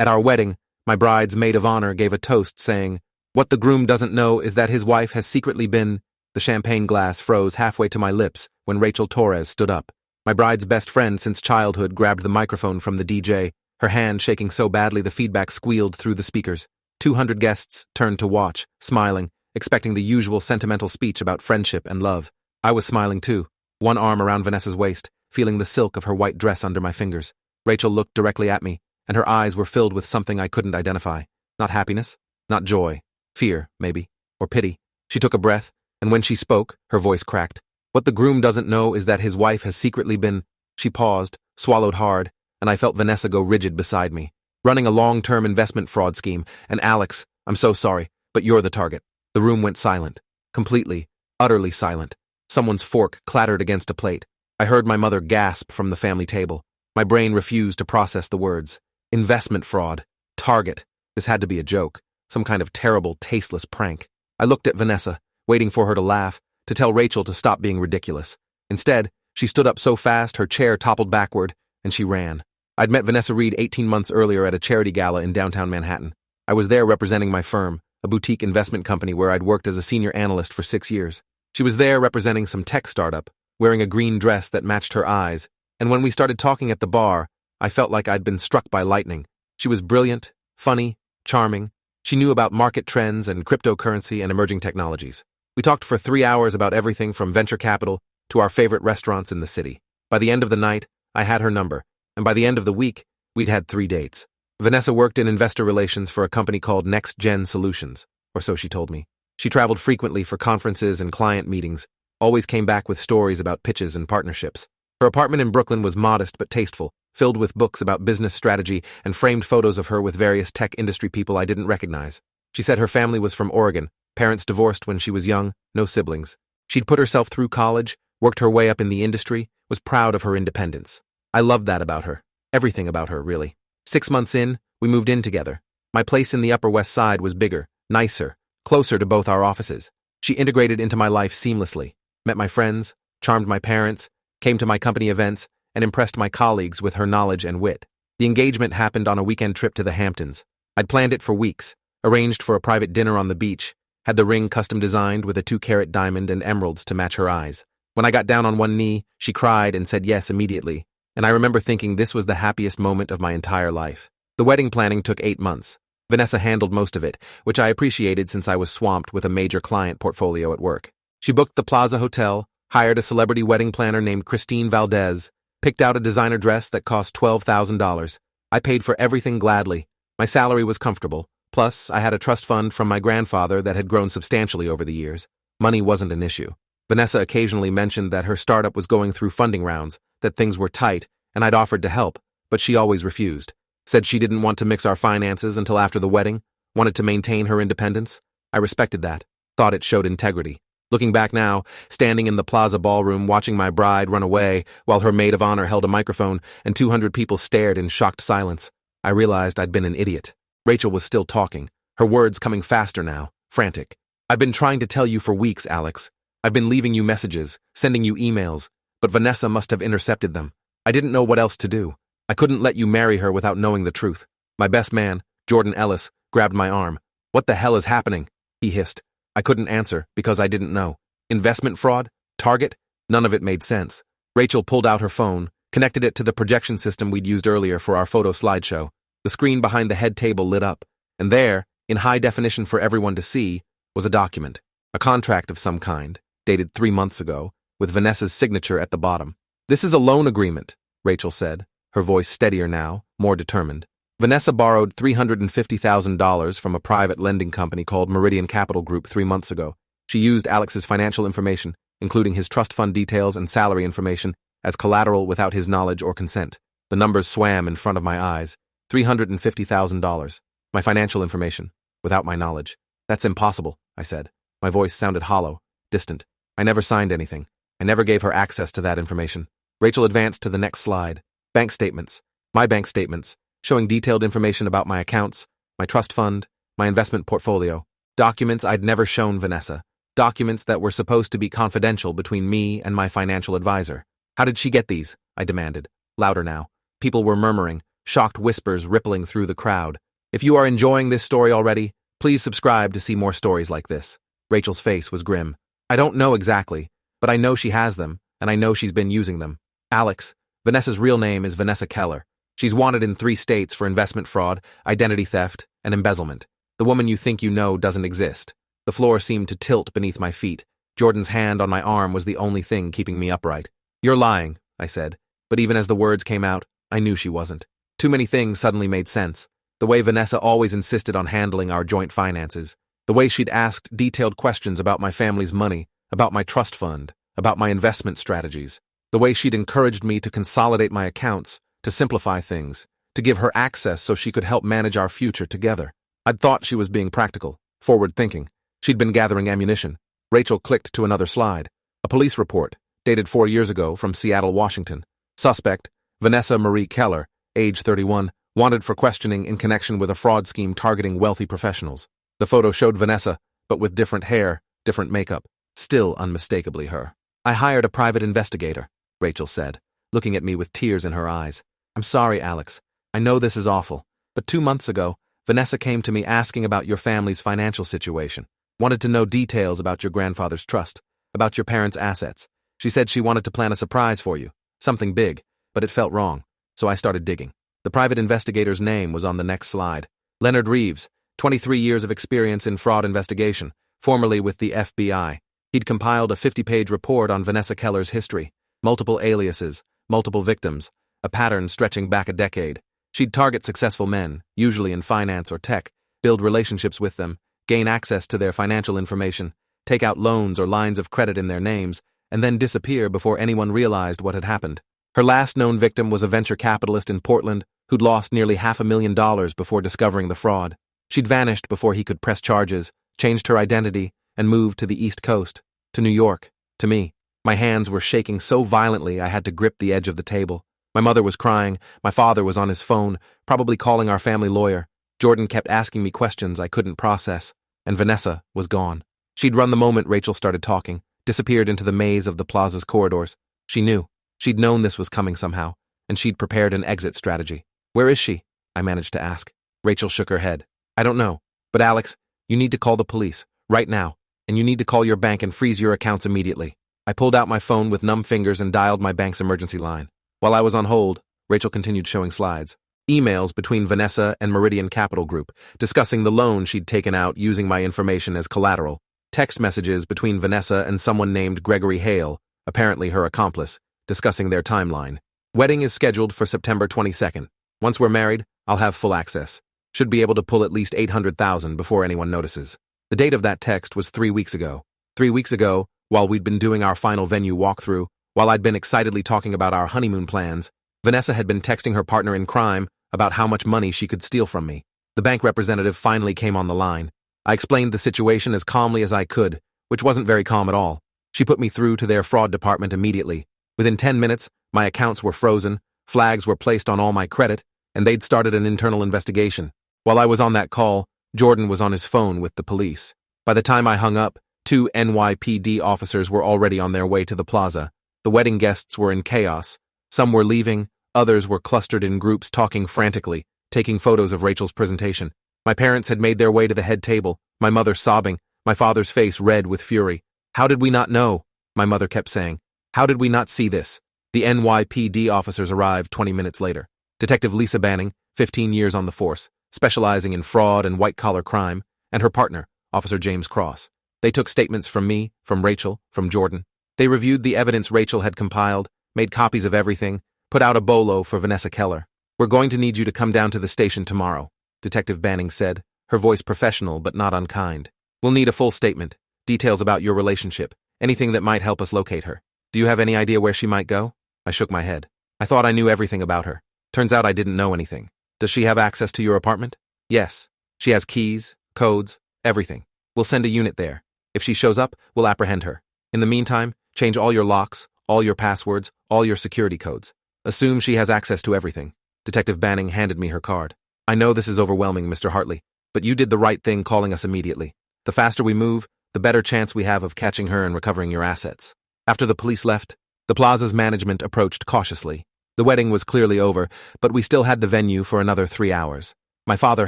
At our wedding, my bride's maid of honor gave a toast saying, "What the groom doesn't know is that his wife has secretly been—" The champagne glass froze halfway to my lips when Rachel Torres stood up. My bride's best friend since childhood grabbed the microphone from the DJ, her hand shaking so badly the feedback squealed through the speakers. 200 guests turned to watch, smiling, expecting the usual sentimental speech about friendship and love. I was smiling too, one arm around Vanessa's waist, feeling the silk of her white dress under my fingers. Rachel looked directly at me, and her eyes were filled with something I couldn't identify. Not happiness, not joy, fear, maybe, or pity. She took a breath, and when she spoke, her voice cracked. "What the groom doesn't know is that his wife has secretly been—" She paused, swallowed hard, and I felt Vanessa go rigid beside me. "Running a long-term investment fraud scheme, and Alex, I'm so sorry, but you're the target." The room went silent. Completely, utterly silent. Someone's fork clattered against a plate. I heard my mother gasp from the family table. My brain refused to process the words. Investment fraud. Target. This had to be a joke. Some kind of terrible, tasteless prank. I looked at Vanessa, waiting for her to laugh, to tell Rachel to stop being ridiculous. Instead, she stood up so fast her chair toppled backward, and she ran. I'd met Vanessa Reed 18 months earlier at a charity gala in downtown Manhattan. I was there representing my firm, a boutique investment company where I'd worked as a senior analyst for 6 years. She was there representing some tech startup, wearing a green dress that matched her eyes, and when we started talking at the bar, I felt like I'd been struck by lightning. She was brilliant, funny, charming. She knew about market trends and cryptocurrency and emerging technologies. We talked for 3 hours about everything from venture capital to our favorite restaurants in the city. By the end of the night, I had her number, and by the end of the week, we'd had 3 dates. Vanessa worked in investor relations for a company called Next Gen Solutions, or so she told me. She traveled frequently for conferences and client meetings, always came back with stories about pitches and partnerships. Her apartment in Brooklyn was modest but tasteful, filled with books about business strategy and framed photos of her with various tech industry people I didn't recognize. She said her family was from Oregon, parents divorced when she was young, no siblings. She'd put herself through college, worked her way up in the industry, was proud of her independence. I loved that about her. Everything about her, really. 6 months in, we moved in together. My place in the Upper West Side was bigger, nicer, closer to both our offices. She integrated into my life seamlessly, met my friends, charmed my parents, came to my company events, and impressed my colleagues with her knowledge and wit. The engagement happened on a weekend trip to the Hamptons. I'd planned it for weeks, arranged for a private dinner on the beach, had the ring custom designed with a 2-carat diamond and emeralds to match her eyes. When I got down on one knee, she cried and said yes immediately, and I remember thinking this was the happiest moment of my entire life. The wedding planning took 8 months. Vanessa handled most of it, which I appreciated since I was swamped with a major client portfolio at work. She booked the Plaza Hotel, hired a celebrity wedding planner named Christine Valdez, picked out a designer dress that cost $12,000. I paid for everything gladly. My salary was comfortable. Plus, I had a trust fund from my grandfather that had grown substantially over the years. Money wasn't an issue. Vanessa occasionally mentioned that her startup was going through funding rounds, that things were tight, and I'd offered to help, but she always refused. Said she didn't want to mix our finances until after the wedding, wanted to maintain her independence. I respected that, thought it showed integrity. Looking back now, standing in the Plaza ballroom watching my bride run away while her maid of honor held a microphone and 200 people stared in shocked silence, I realized I'd been an idiot. Rachel was still talking, her words coming faster now, frantic. "I've been trying to tell you for weeks, Alex. I've been leaving you messages, sending you emails, but Vanessa must have intercepted them. I didn't know what else to do. I couldn't let you marry her without knowing the truth." My best man, Jordan Ellis, grabbed my arm. "What the hell is happening?" he hissed. I couldn't answer because I didn't know. Investment fraud? Target? None of it made sense. Rachel pulled out her phone, connected it to the projection system we'd used earlier for our photo slideshow. The screen behind the head table lit up, and there, in high definition for everyone to see, was a document. A contract of some kind, dated 3 months ago, with Vanessa's signature at the bottom. "This is a loan agreement," Rachel said, her voice steadier now, more determined. "Vanessa borrowed $350,000 from a private lending company called Meridian Capital Group 3 months ago. She used Alex's financial information, including his trust fund details and salary information, as collateral without his knowledge or consent. The numbers swam in front of my eyes. $350,000. My financial information, without my knowledge. "That's impossible," I said. My voice sounded hollow, distant. "I never signed anything. I never gave her access to that information." Rachel advanced to the next slide. Bank statements. My bank statements, showing detailed information about my accounts, my trust fund, my investment portfolio. Documents I'd never shown Vanessa. Documents that were supposed to be confidential between me and my financial advisor. "How did she get these?" I demanded. Louder now. People were murmuring, shocked whispers rippling through the crowd. If you are enjoying this story already, please subscribe to see more stories like this. Rachel's face was grim. I don't know exactly, but I know she has them, and I know she's been using them. Alex, Vanessa's real name is Vanessa Keller. She's wanted in 3 states for investment fraud, identity theft, and embezzlement. The woman you think you know doesn't exist. The floor seemed to tilt beneath my feet. Jordan's hand on my arm was the only thing keeping me upright. You're lying, I said, but even as the words came out, I knew she wasn't. Too many things suddenly made sense. The way Vanessa always insisted on handling our joint finances. The way she'd asked detailed questions about my family's money, about my trust fund, about my investment strategies. The way she'd encouraged me to consolidate my accounts, to simplify things, to give her access so she could help manage our future together. I'd thought she was being practical, forward-thinking. She'd been gathering ammunition. Rachel clicked to another slide. A police report, dated 4 years ago from Seattle, Washington. Suspect, Vanessa Marie Keller, age 31, wanted for questioning in connection with a fraud scheme targeting wealthy professionals. The photo showed Vanessa, but with different hair, different makeup, still unmistakably her. I hired a private investigator, Rachel said, looking at me with tears in her eyes. I'm sorry, Alex. I know this is awful, but 2 months ago, Vanessa came to me asking about your family's financial situation. Wanted to know details about your grandfather's trust, about your parents' assets. She said she wanted to plan a surprise for you, something big, but it felt wrong, so I started digging. The private investigator's name was on the next slide. Leonard Reeves, 23 years of experience in fraud investigation, formerly with the FBI. He'd compiled a 50-page report on Vanessa Keller's history, multiple aliases, multiple victims, a pattern stretching back a decade. She'd target successful men, usually in finance or tech, build relationships with them, gain access to their financial information, take out loans or lines of credit in their names, and then disappear before anyone realized what had happened. Her last known victim was a venture capitalist in Portland who'd lost nearly $500,000 before discovering the fraud. She'd vanished before he could press charges, changed her identity, and moved to the East Coast, to New York, to me. My hands were shaking so violently I had to grip the edge of the table. My mother was crying, my father was on his phone, probably calling our family lawyer. Jordan kept asking me questions I couldn't process, and Vanessa was gone. She'd run the moment Rachel started talking, disappeared into the maze of the plaza's corridors. She knew. She'd known this was coming somehow, and she'd prepared an exit strategy. Where is she? I managed to ask. Rachel shook her head. I don't know. But Alex, you need to call the police, right now, and you need to call your bank and freeze your accounts immediately. I pulled out my phone with numb fingers and dialed my bank's emergency line. While I was on hold, Rachel continued showing slides. Emails between Vanessa and Meridian Capital Group, discussing the loan she'd taken out using my information as collateral. Text messages between Vanessa and someone named Gregory Hale, apparently her accomplice, discussing their timeline. Wedding is scheduled for September 22nd. Once we're married, I'll have full access. Should be able to pull at least $800,000 before anyone notices. The date of that text was 3 weeks ago. 3 weeks ago, while we'd been doing our final venue walkthrough, while I'd been excitedly talking about our honeymoon plans, Vanessa had been texting her partner in crime about how much money she could steal from me. The bank representative finally came on the line. I explained the situation as calmly as I could, which wasn't very calm at all. She put me through to their fraud department immediately. Within 10 minutes, my accounts were frozen, flags were placed on all my credit, and they'd started an internal investigation. While I was on that call, Jordan was on his phone with the police. By the time I hung up, 2 NYPD officers were already on their way to the plaza. The wedding guests were in chaos. Some were leaving, others were clustered in groups talking frantically, taking photos of Rachel's presentation. My parents had made their way to the head table, my mother sobbing, my father's face red with fury. How did we not know? My mother kept saying. How did we not see this? The NYPD officers arrived 20 minutes later. Detective Lisa Banning, 15 years on the force, specializing in fraud and white-collar crime, and her partner, Officer James Cross. They took statements from me, from Rachel, from Jordan. They reviewed the evidence Rachel had compiled, made copies of everything, put out a bolo for Vanessa Keller. We're going to need you to come down to the station tomorrow, Detective Banning said, her voice professional but not unkind. We'll need a full statement, details about your relationship, anything that might help us locate her. Do you have any idea where she might go? I shook my head. I thought I knew everything about her. Turns out I didn't know anything. Does she have access to your apartment? Yes. She has keys, codes, everything. We'll send a unit there. If she shows up, we'll apprehend her. In the meantime, change all your locks, all your passwords, all your security codes. Assume she has access to everything. Detective Banning handed me her card. I know this is overwhelming, Mr. Hartley, but you did the right thing calling us immediately. The faster we move, the better chance we have of catching her and recovering your assets. After the police left, the plaza's management approached cautiously. The wedding was clearly over, but we still had the venue for another 3 hours. My father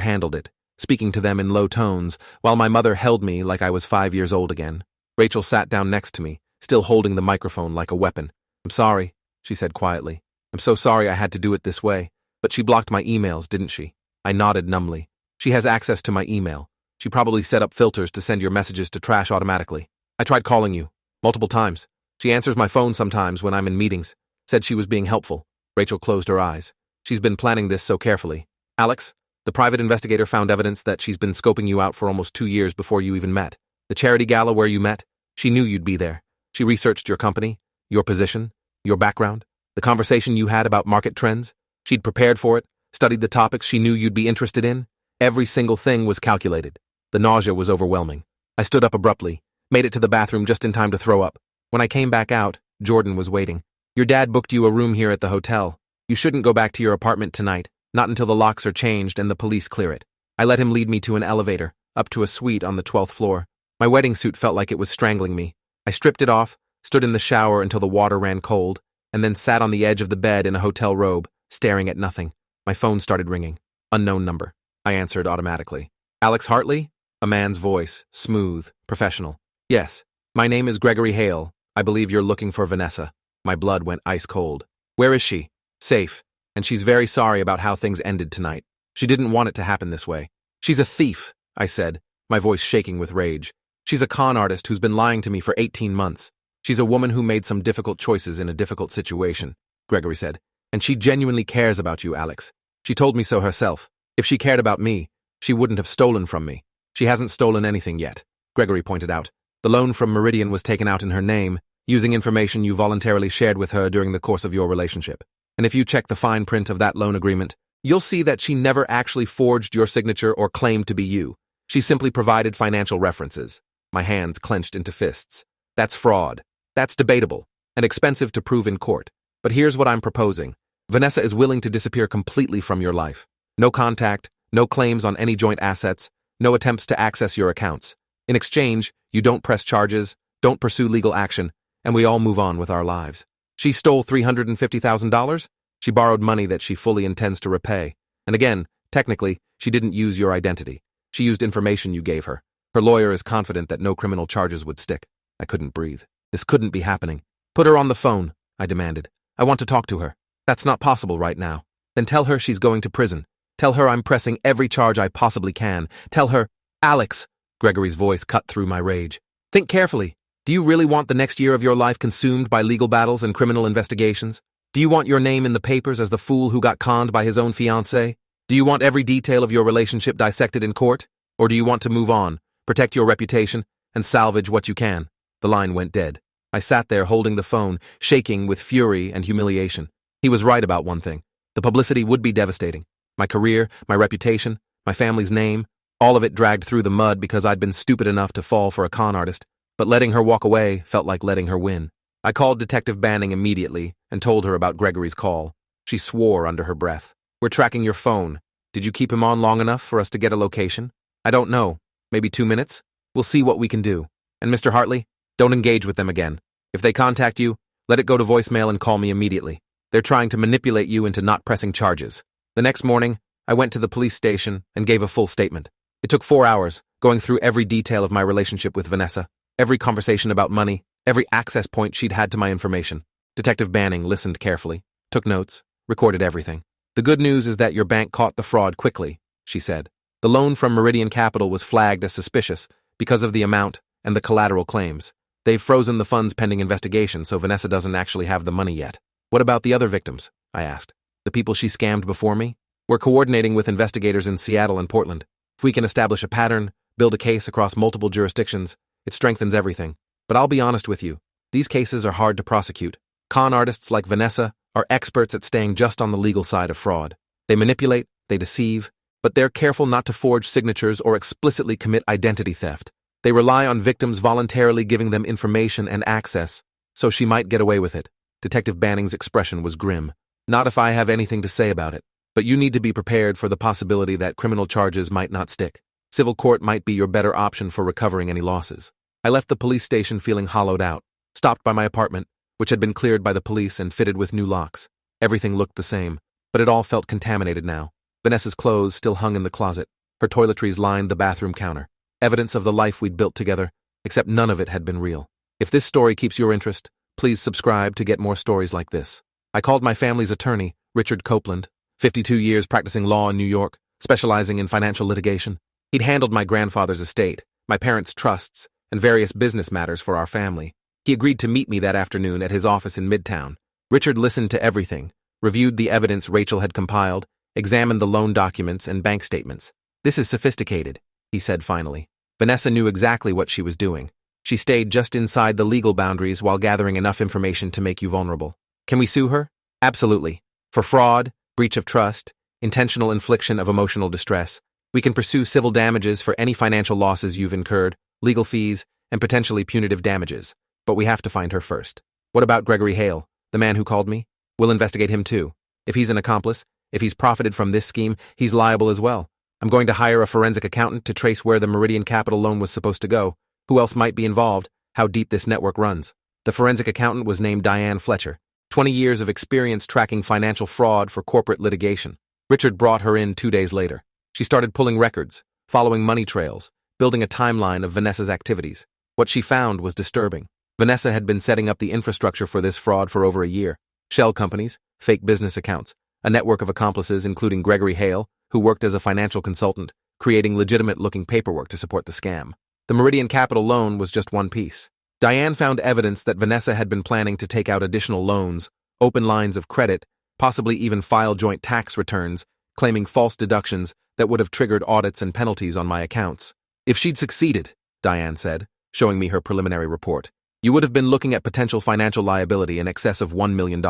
handled it, speaking to them in low tones, while my mother held me like I was 5 years old again. Rachel sat down next to me, still holding the microphone like a weapon. "I'm sorry," she said quietly. "I'm so sorry I had to do it this way. But she blocked my emails, didn't she?" I nodded numbly. "She has access to my email. She probably set up filters to send your messages to trash automatically. I tried calling you, multiple times. She answers my phone sometimes when I'm in meetings. Said she was being helpful." Rachel closed her eyes. "She's been planning this so carefully. Alex, the private investigator found evidence that she's been scoping you out for almost 2 years before you even met. The charity gala where you met, she knew you'd be there. She researched your company, your position, your background, the conversation you had about market trends. She'd prepared for it, studied the topics she knew you'd be interested in. Every single thing was calculated. The nausea was overwhelming. I stood up abruptly, made it to the bathroom just in time to throw up. When I came back out, Jordan was waiting. "Your dad booked you a room here at the hotel. You shouldn't go back to your apartment tonight, not until the locks are changed and the police clear it." I let him lead me to an elevator, up to a suite on the 12th floor. My wedding suit felt like it was strangling me. I stripped it off, stood in the shower until the water ran cold, and then sat on the edge of the bed in a hotel robe, staring at nothing. My phone started ringing. Unknown number. I answered automatically. "Alex Hartley?" A man's voice, smooth, professional. "Yes. My name is Gregory Hale. I believe you're looking for Vanessa." My blood went ice cold. "Where is she?" "Safe. And she's very sorry about how things ended tonight. She didn't want it to happen this way." "She's a thief," I said, my voice shaking with rage. "She's a con artist who's been lying to me for 18 months. She's a woman who made some difficult choices in a difficult situation," Gregory said. "And she genuinely cares about you, Alex. She told me so herself. If she cared about me, she wouldn't have stolen from me." "She hasn't stolen anything yet," Gregory pointed out. "The loan from Meridian was taken out in her name, using information you voluntarily shared with her during the course of your relationship. And if you check the fine print of that loan agreement, you'll see that she never actually forged your signature or claimed to be you. She simply provided financial references." My hands clenched into fists. "That's fraud. That's debatable, and expensive to prove in court. But here's what I'm proposing. Vanessa is willing to disappear completely from your life. No contact, no claims on any joint assets, no attempts to access your accounts. In exchange, you don't press charges, don't pursue legal action, and we all move on with our lives. She stole $350,000? She borrowed money that she fully intends to repay. And again, technically, she didn't use your identity. She used information you gave her. Her lawyer is confident that no criminal charges would stick." I couldn't breathe. This couldn't be happening. "Put her on the phone," I demanded. "I want to talk to her." "That's not possible right now." "Then tell her she's going to prison. Tell her I'm pressing every charge I possibly can. Tell her—" "Alex!" Gregory's voice cut through my rage. "Think carefully. Do you really want the next year of your life consumed by legal battles and criminal investigations? Do you want your name in the papers as the fool who got conned by his own fiancée? Do you want every detail of your relationship dissected in court? Or do you want to move on, protect your reputation, and salvage what you can?" The line went dead. I sat there holding the phone, shaking with fury and humiliation. He was right about one thing. The publicity would be devastating. My career, my reputation, my family's name, all of it dragged through the mud because I'd been stupid enough to fall for a con artist. But letting her walk away felt like letting her win. I called Detective Banning immediately and told her about Gregory's call. She swore under her breath. "We're tracking your phone. Did you keep him on long enough for us to get a location?" "I don't know. Maybe 2 minutes? We'll see what we can do. And Mr. Hartley, don't engage with them again. If they contact you, let it go to voicemail and call me immediately. They're trying to manipulate you into not pressing charges." The next morning, I went to the police station and gave a full statement. It took 4 hours, going through every detail of my relationship with Vanessa, every conversation about money, every access point she'd had to my information. Detective Banning listened carefully, took notes, recorded everything. "The good news is that your bank caught the fraud quickly," she said. "The loan from Meridian Capital was flagged as suspicious because of the amount and the collateral claims. They've frozen the funds pending investigation, so Vanessa doesn't actually have the money yet." "What about the other victims?" I asked. "The people she scammed before me? We're coordinating with investigators in Seattle and Portland. If we can establish a pattern, build a case across multiple jurisdictions, it strengthens everything. But I'll be honest with you, these cases are hard to prosecute. Con artists like Vanessa are experts at staying just on the legal side of fraud. They manipulate, they deceive, but they're careful not to forge signatures or explicitly commit identity theft. They rely on victims voluntarily giving them information and access, so she might get away with it." Detective Banning's expression was grim. "Not if I have anything to say about it. But you need to be prepared for the possibility that criminal charges might not stick. Civil court might be your better option for recovering any losses." I left the police station feeling hollowed out, stopped by my apartment, which had been cleared by the police and fitted with new locks. Everything looked the same, but it all felt contaminated now. Vanessa's clothes still hung in the closet. Her toiletries lined the bathroom counter. Evidence of the life we'd built together, except none of it had been real. If this story keeps your interest, please subscribe to get more stories like this. I called my family's attorney, Richard Copeland, 52 years practicing law in New York, specializing in financial litigation. He'd handled my grandfather's estate, my parents' trusts, and various business matters for our family. He agreed to meet me that afternoon at his office in Midtown. Richard listened to everything, reviewed the evidence Rachel had compiled, examined the loan documents and bank statements. "This is sophisticated," he said finally. Vanessa knew exactly what she was doing. She stayed just inside the legal boundaries while gathering enough information to make you vulnerable. Can we sue her? Absolutely. For fraud, breach of trust, intentional infliction of emotional distress. We can pursue civil damages for any financial losses you've incurred, legal fees, and potentially punitive damages. But we have to find her first. What about Gregory Hale, the man who called me? We'll investigate him too. If he's an accomplice, if he's profited from this scheme, he's liable as well. I'm going to hire a forensic accountant to trace where the Meridian Capital loan was supposed to go, who else might be involved, how deep this network runs. The forensic accountant was named Diane Fletcher, 20 years of experience tracking financial fraud for corporate litigation. Richard brought her in 2 days later. She started pulling records, following money trails, building a timeline of Vanessa's activities. What she found was disturbing. Vanessa had been setting up the infrastructure for this fraud for over a year. Shell companies, fake business accounts, a network of accomplices including Gregory Hale, who worked as a financial consultant, creating legitimate-looking paperwork to support the scam. The Meridian Capital loan was just one piece. Diane found evidence that Vanessa had been planning to take out additional loans, open lines of credit, possibly even file joint tax returns, claiming false deductions that would have triggered audits and penalties on my accounts. If she'd succeeded, Diane said, showing me her preliminary report, you would have been looking at potential financial liability in excess of $1 million.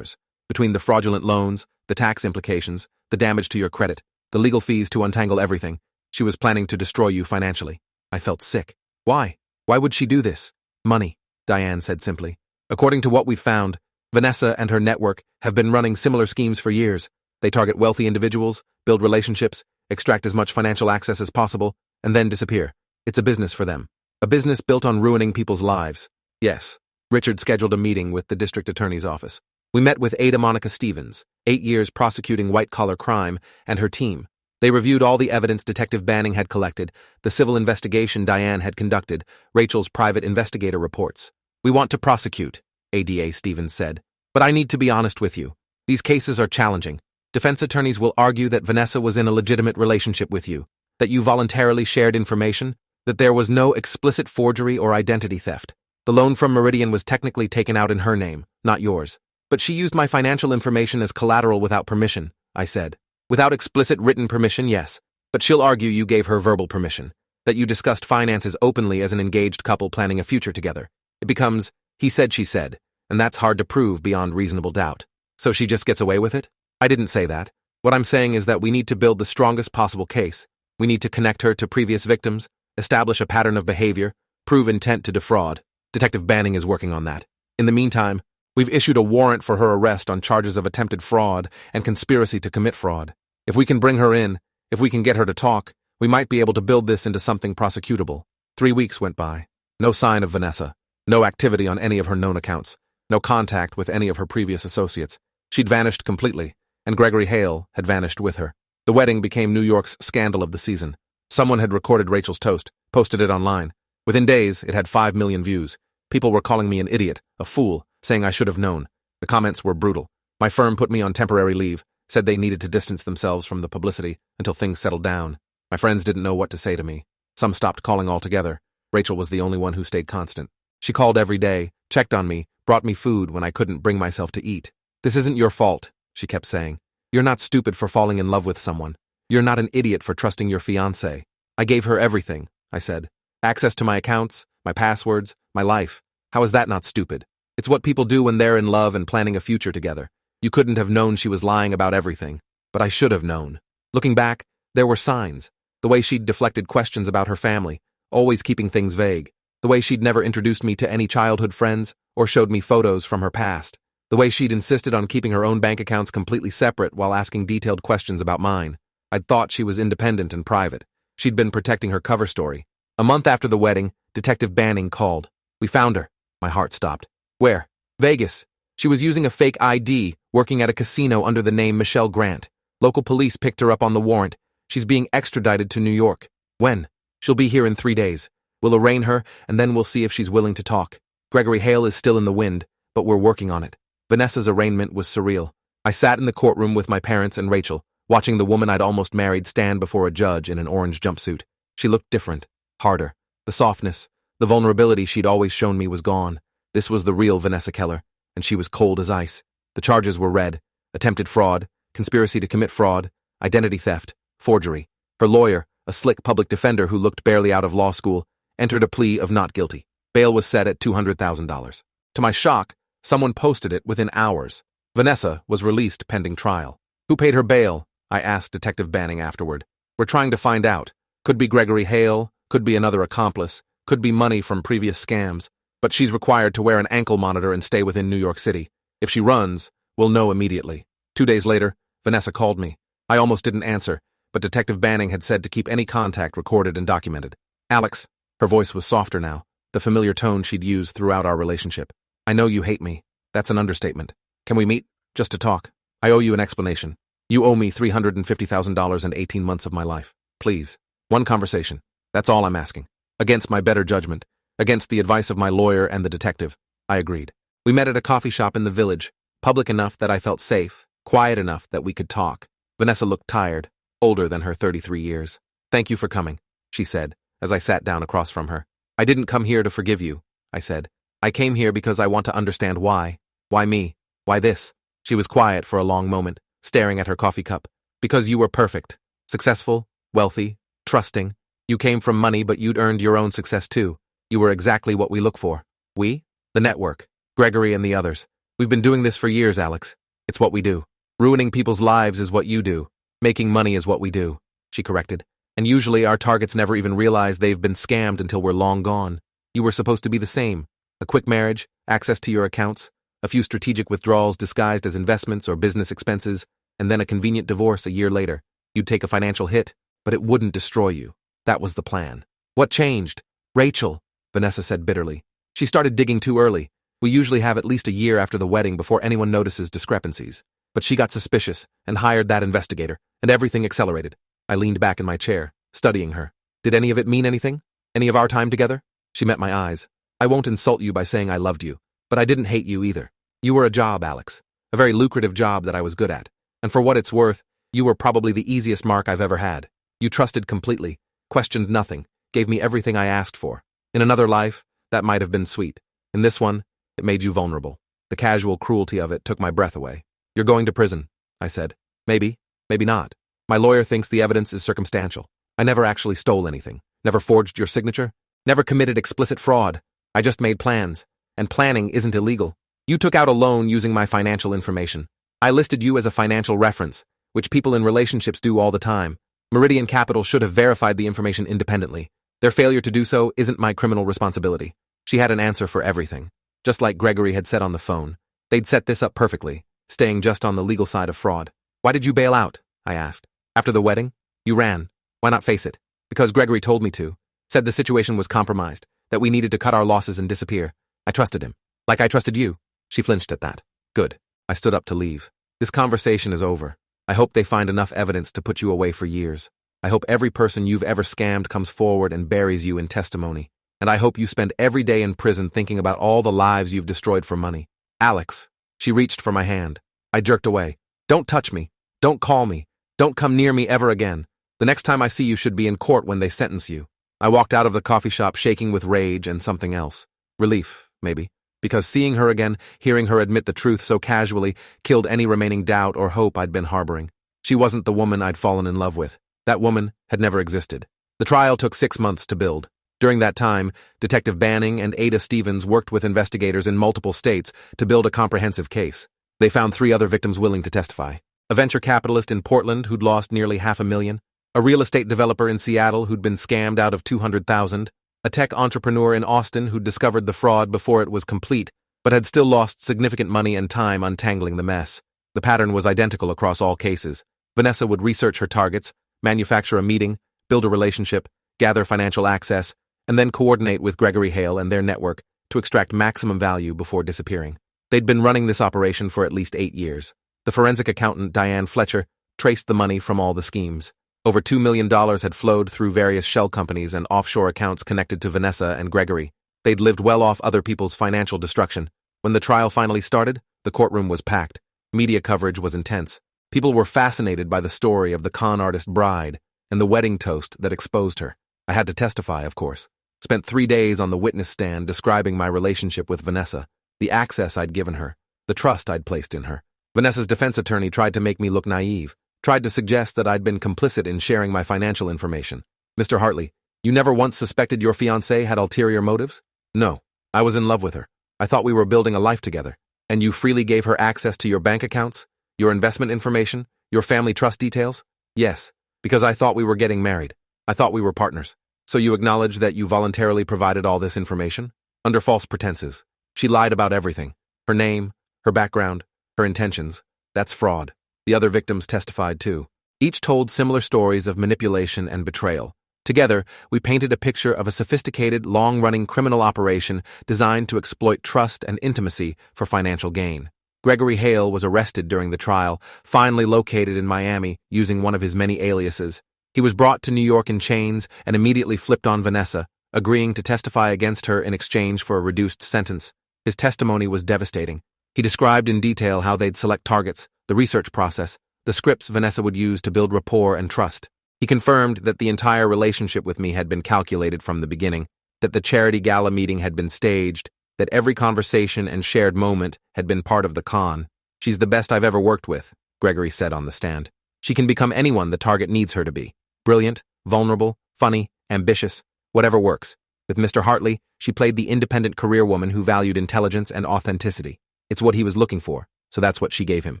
Between the fraudulent loans, the tax implications, the damage to your credit, the legal fees to untangle everything, she was planning to destroy you financially. I felt sick. Why? Why would she do this? Money, Diane said simply. According to what we've found, Vanessa and her network have been running similar schemes for years. They target wealthy individuals, build relationships, extract as much financial access as possible, and then disappear. It's a business for them. A business built on ruining people's lives. Yes. Richard scheduled a meeting with the district attorney's office. We met with Ada Monica Stevens, 8 years prosecuting white-collar crime, and her team. They reviewed all the evidence Detective Banning had collected, the civil investigation Diane had conducted, Rachel's private investigator reports. We want to prosecute, ADA Stevens said. But I need to be honest with you. These cases are challenging. Defense attorneys will argue that Vanessa was in a legitimate relationship with you, that you voluntarily shared information, that there was no explicit forgery or identity theft. The loan from Meridian was technically taken out in her name, not yours. But she used my financial information as collateral without permission, I said. Without explicit written permission, yes. But she'll argue you gave her verbal permission, that you discussed finances openly as an engaged couple planning a future together. It becomes, he said, she said, and that's hard to prove beyond reasonable doubt. So she just gets away with it? I didn't say that. What I'm saying is that we need to build the strongest possible case. We need to connect her to previous victims, establish a pattern of behavior, prove intent to defraud. Detective Banning is working on that. In the meantime, we've issued a warrant for her arrest on charges of attempted fraud and conspiracy to commit fraud. If we can bring her in, if we can get her to talk, we might be able to build this into something prosecutable. 3 weeks went by. No sign of Vanessa. No activity on any of her known accounts. No contact with any of her previous associates. She'd vanished completely, and Gregory Hale had vanished with her. The wedding became New York's scandal of the season. Someone had recorded Rachel's toast, posted it online. Within days, it had 5 million views. People were calling me an idiot, a fool, saying I should have known. The comments were brutal. My firm put me on temporary leave, said they needed to distance themselves from the publicity until things settled down. My friends didn't know what to say to me. Some stopped calling altogether. Rachel was the only one who stayed constant. She called every day, checked on me, brought me food when I couldn't bring myself to eat. This isn't your fault, she kept saying. You're not stupid for falling in love with someone. You're not an idiot for trusting your fiancé. I gave her everything, I said. Access to my accounts, my passwords, my life. How is that not stupid? It's what people do when they're in love and planning a future together. You couldn't have known she was lying about everything, but I should have known. Looking back, there were signs. The way she'd deflected questions about her family, always keeping things vague. The way she'd never introduced me to any childhood friends or showed me photos from her past. The way she'd insisted on keeping her own bank accounts completely separate while asking detailed questions about mine. I'd thought she was independent and private. She'd been protecting her cover story. A month after the wedding, Detective Banning called. We found her. My heart stopped. Where? Vegas. She was using a fake ID, working at a casino under the name Michelle Grant. Local police picked her up on the warrant. She's being extradited to New York. When? She'll be here in 3 days. We'll arraign her, and then we'll see if she's willing to talk. Gregory Hale is still in the wind, but we're working on it. Vanessa's arraignment was surreal. I sat in the courtroom with my parents and Rachel, watching the woman I'd almost married stand before a judge in an orange jumpsuit. She looked different, harder. The softness, the vulnerability she'd always shown me was gone. This was the real Vanessa Keller, and she was cold as ice. The charges were red: attempted fraud, conspiracy to commit fraud, identity theft, forgery. Her lawyer, a slick public defender who looked barely out of law school, entered a plea of not guilty. Bail was set at $200,000. To my shock, someone posted it within hours. Vanessa was released pending trial. Who paid her bail? I asked Detective Banning afterward. We're trying to find out. Could be Gregory Hale, could be another accomplice, could be money from previous scams, but she's required to wear an ankle monitor and stay within New York City. If she runs, we'll know immediately. 2 days later, Vanessa called me. I almost didn't answer, but Detective Banning had said to keep any contact recorded and documented. Alex, her voice was softer now, the familiar tone she'd used throughout our relationship. I know you hate me. That's an understatement. Can we meet? Just to talk. I owe you an explanation. You owe me $350,000 and 18 months of my life. Please. One conversation. That's all I'm asking. Against my better judgment, against the advice of my lawyer and the detective, I agreed. We met at a coffee shop in the village, public enough that I felt safe, quiet enough that we could talk. Vanessa looked tired, older than her 33 years. Thank you for coming, she said, as I sat down across from her. I didn't come here to forgive you, I said. I came here because I want to understand why. Why me? Why this? She was quiet for a long moment, staring at her coffee cup. Because you were perfect. Successful, wealthy, trusting. You came from money, but you'd earned your own success too. You were exactly what we look for. We? The network. Gregory and the others. We've been doing this for years, Alex. It's what we do. Ruining people's lives is what you do. Making money is what we do, she corrected. And usually our targets never even realize they've been scammed until we're long gone. You were supposed to be the same. A quick marriage, access to your accounts, a few strategic withdrawals disguised as investments or business expenses, and then a convenient divorce a year later. You'd take a financial hit, but it wouldn't destroy you. That was the plan. What changed? Rachel, Vanessa said bitterly. She started digging too early. We usually have at least a year after the wedding before anyone notices discrepancies. But she got suspicious and hired that investigator, and everything accelerated. I leaned back in my chair, studying her. Did any of it mean anything? Any of our time together? She met my eyes. I won't insult you by saying I loved you, but I didn't hate you either. You were a job, Alex. A very lucrative job that I was good at. And for what it's worth, you were probably the easiest mark I've ever had. You trusted completely, questioned nothing, gave me everything I asked for. In another life, that might have been sweet. In this one, it made you vulnerable. The casual cruelty of it took my breath away. You're going to prison, I said. Maybe, maybe not. My lawyer thinks the evidence is circumstantial. I never actually stole anything, never forged your signature, never committed explicit fraud. I just made plans, and planning isn't illegal. You took out a loan using my financial information. I listed you as a financial reference, which people in relationships do all the time. Meridian Capital should have verified the information independently. Their failure to do so isn't my criminal responsibility. She had an answer for everything. Just like Gregory had said on the phone. They'd set this up perfectly, staying just on the legal side of fraud. Why did you bail out? I asked. After the wedding? You ran. Why not face it? Because Gregory told me to. Said the situation was compromised, that we needed to cut our losses and disappear. I trusted him. Like I trusted you. She flinched at that. Good. I stood up to leave. This conversation is over. I hope they find enough evidence to put you away for years. I hope every person you've ever scammed comes forward and buries you in testimony. And I hope you spend every day in prison thinking about all the lives you've destroyed for money. Alex. She reached for my hand. I jerked away. Don't touch me. Don't call me. Don't come near me ever again. The next time I see you should be in court when they sentence you. I walked out of the coffee shop shaking with rage and something else. Relief, maybe. Because seeing her again, hearing her admit the truth so casually, killed any remaining doubt or hope I'd been harboring. She wasn't the woman I'd fallen in love with. That woman had never existed. The trial took 6 months to build. During that time, Detective Banning and Ada Stevens worked with investigators in multiple states to build a comprehensive case. They found 3 other victims willing to testify. A venture capitalist in Portland who'd lost nearly $500,000, a real estate developer in Seattle who'd been scammed out of $200,000, a tech entrepreneur in Austin who'd discovered the fraud before it was complete, but had still lost significant money and time untangling the mess. The pattern was identical across all cases. Vanessa would research her targets, manufacture a meeting, build a relationship, gather financial access, and then coordinate with Gregory Hale and their network to extract maximum value before disappearing. They'd been running this operation for at least 8 years. The forensic accountant, Diane Fletcher, traced the money from all the schemes. Over $2 million had flowed through various shell companies and offshore accounts connected to Vanessa and Gregory. They'd lived well off other people's financial destruction. When the trial finally started, the courtroom was packed. Media coverage was intense. People were fascinated by the story of the con artist bride and the wedding toast that exposed her. I had to testify, of course. Spent 3 days on the witness stand describing my relationship with Vanessa, the access I'd given her, the trust I'd placed in her. Vanessa's defense attorney tried to make me look naive, tried to suggest that I'd been complicit in sharing my financial information. Mr. Hartley, you never once suspected your fiancée had ulterior motives? No. I was in love with her. I thought we were building a life together. And you freely gave her access to your bank accounts, your investment information, your family trust details? Yes, because I thought we were getting married. I thought we were partners. So you acknowledge that you voluntarily provided all this information? Under false pretenses. She lied about everything. Her name, her background, her intentions. That's fraud. The other victims testified too. Each told similar stories of manipulation and betrayal. Together, we painted a picture of a sophisticated, long-running criminal operation designed to exploit trust and intimacy for financial gain. Gregory Hale was arrested during the trial, finally located in Miami using one of his many aliases. He was brought to New York in chains and immediately flipped on Vanessa, agreeing to testify against her in exchange for a reduced sentence. His testimony was devastating. He described in detail how they'd select targets, the research process, the scripts Vanessa would use to build rapport and trust. He confirmed that the entire relationship with me had been calculated from the beginning, that the charity gala meeting had been staged, that every conversation and shared moment had been part of the con. She's the best I've ever worked with, Gregory said on the stand. She can become anyone the target needs her to be. Brilliant, vulnerable, funny, ambitious, whatever works. With Mr. Hartley, she played the independent career woman who valued intelligence and authenticity. It's what he was looking for, so that's what she gave him.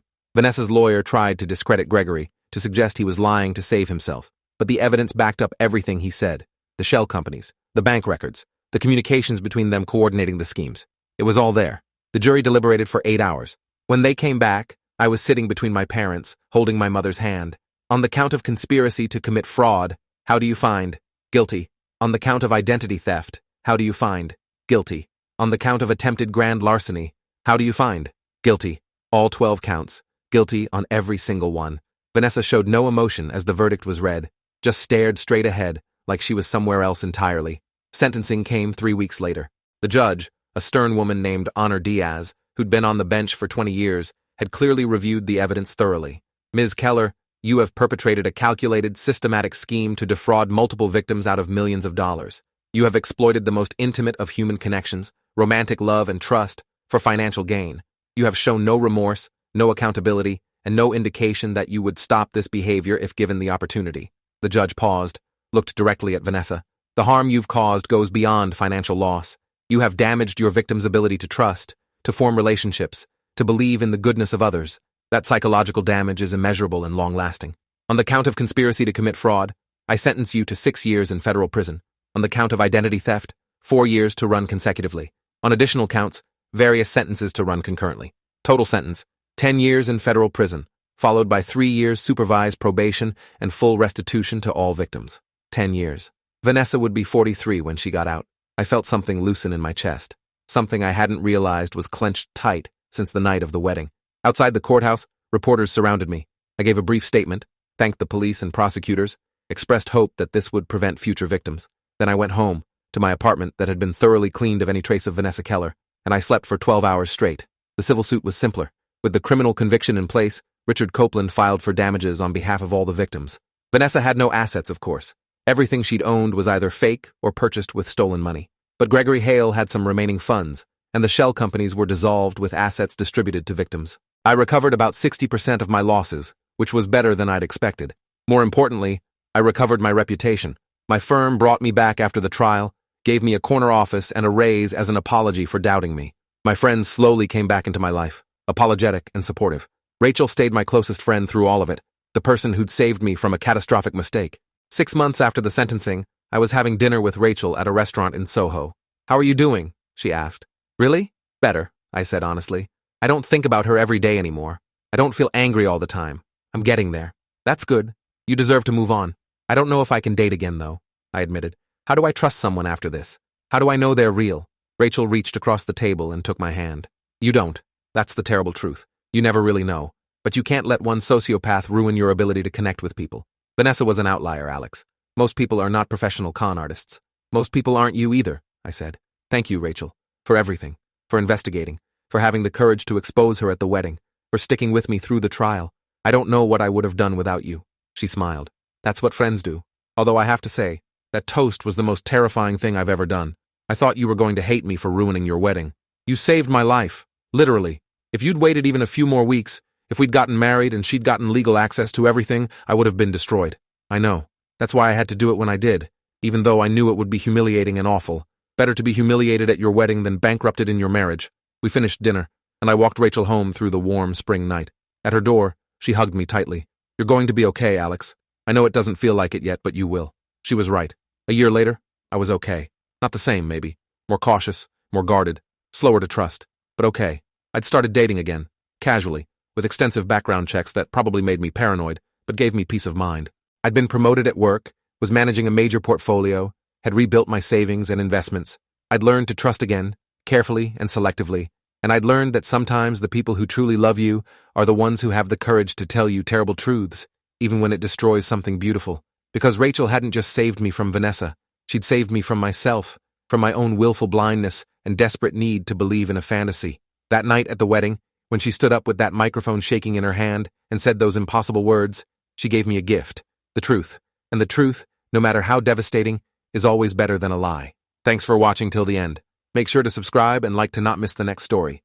Vanessa's lawyer tried to discredit Gregory, to suggest he was lying to save himself, but the evidence backed up everything he said. The shell companies, the bank records, the communications between them coordinating the schemes. It was all there. The jury deliberated for 8 hours. When they came back, I was sitting between my parents, holding my mother's hand. On the count of conspiracy to commit fraud, how do you find? Guilty. On the count of identity theft, how do you find? Guilty. On the count of attempted grand larceny, how do you find? Guilty. All 12 counts. Guilty on every single one. Vanessa showed no emotion as the verdict was read, just stared straight ahead, like she was somewhere else entirely. Sentencing came 3 weeks later. The judge, a stern woman named Honor Diaz, who'd been on the bench for 20 years, had clearly reviewed the evidence thoroughly. Ms. Keller, you have perpetrated a calculated, systematic scheme to defraud multiple victims out of millions of dollars. You have exploited the most intimate of human connections, romantic love and trust, for financial gain. You have shown no remorse, no accountability, and no indication that you would stop this behavior if given the opportunity. The judge paused, looked directly at Vanessa. The harm you've caused goes beyond financial loss. You have damaged your victim's ability to trust, to form relationships, to believe in the goodness of others. That psychological damage is immeasurable and long-lasting. On the count of conspiracy to commit fraud, I sentence you to 6 years in federal prison. On the count of identity theft, 4 years to run consecutively. On additional counts, various sentences to run concurrently. Total sentence, 10 years in federal prison, followed by 3 years supervised probation and full restitution to all victims. 10 years. Vanessa would be 43 when she got out. I felt something loosen in my chest, something I hadn't realized was clenched tight since the night of the wedding. Outside the courthouse, reporters surrounded me. I gave a brief statement, thanked the police and prosecutors, expressed hope that this would prevent future victims. Then I went home, to my apartment that had been thoroughly cleaned of any trace of Vanessa Keller, and I slept for 12 hours straight. The civil suit was simpler. With the criminal conviction in place, Richard Copeland filed for damages on behalf of all the victims. Vanessa had no assets, of course. Everything she'd owned was either fake or purchased with stolen money. But Gregory Hale had some remaining funds, and the shell companies were dissolved with assets distributed to victims. I recovered about 60% of my losses, which was better than I'd expected. More importantly, I recovered my reputation. My firm brought me back after the trial, gave me a corner office and a raise as an apology for doubting me. My friends slowly came back into my life, apologetic and supportive. Rachel stayed my closest friend through all of it, the person who'd saved me from a catastrophic mistake. 6 months after the sentencing, I was having dinner with Rachel at a restaurant in Soho. "How are you doing?" she asked. "Really? Better," I said honestly. "I don't think about her every day anymore. I don't feel angry all the time. I'm getting there." "That's good. You deserve to move on. I don't know if I can date again, though," I admitted. "How do I trust someone after this? How do I know they're real?" Rachel reached across the table and took my hand. "You don't. That's the terrible truth. You never really know. But you can't let one sociopath ruin your ability to connect with people. Vanessa was an outlier, Alex. Most people are not professional con artists. Most people aren't you either, I said. Thank you, Rachel, for everything, for investigating, for having the courage to expose her at the wedding, for sticking with me through the trial. I don't know what I would have done without you. She smiled. That's what friends do. Although I have to say, that toast was the most terrifying thing I've ever done. I thought you were going to hate me for ruining your wedding. You saved my life. Literally. If you'd waited even a few more weeks, if we'd gotten married and she'd gotten legal access to everything, I would have been destroyed. I know. That's why I had to do it when I did, even though I knew it would be humiliating and awful. Better to be humiliated at your wedding than bankrupted in your marriage. We finished dinner, and I walked Rachel home through the warm spring night. At her door, she hugged me tightly. You're going to be okay, Alex. I know it doesn't feel like it yet, but you will. She was right. A year later, I was okay. Not the same, maybe. More cautious, more guarded, slower to trust. But okay. I'd started dating again, casually, with extensive background checks that probably made me paranoid, but gave me peace of mind. I'd been promoted at work, was managing a major portfolio, had rebuilt my savings and investments. I'd learned to trust again, carefully and selectively, and I'd learned that sometimes the people who truly love you are the ones who have the courage to tell you terrible truths, even when it destroys something beautiful. Because Rachel hadn't just saved me from Vanessa, she'd saved me from myself, from my own willful blindness and desperate need to believe in a fantasy. That night at the wedding, when she stood up with that microphone shaking in her hand and said those impossible words, she gave me a gift, the truth. And the truth, no matter how devastating, is always better than a lie. Thanks for watching till the end. Make sure to subscribe and like to not miss the next story.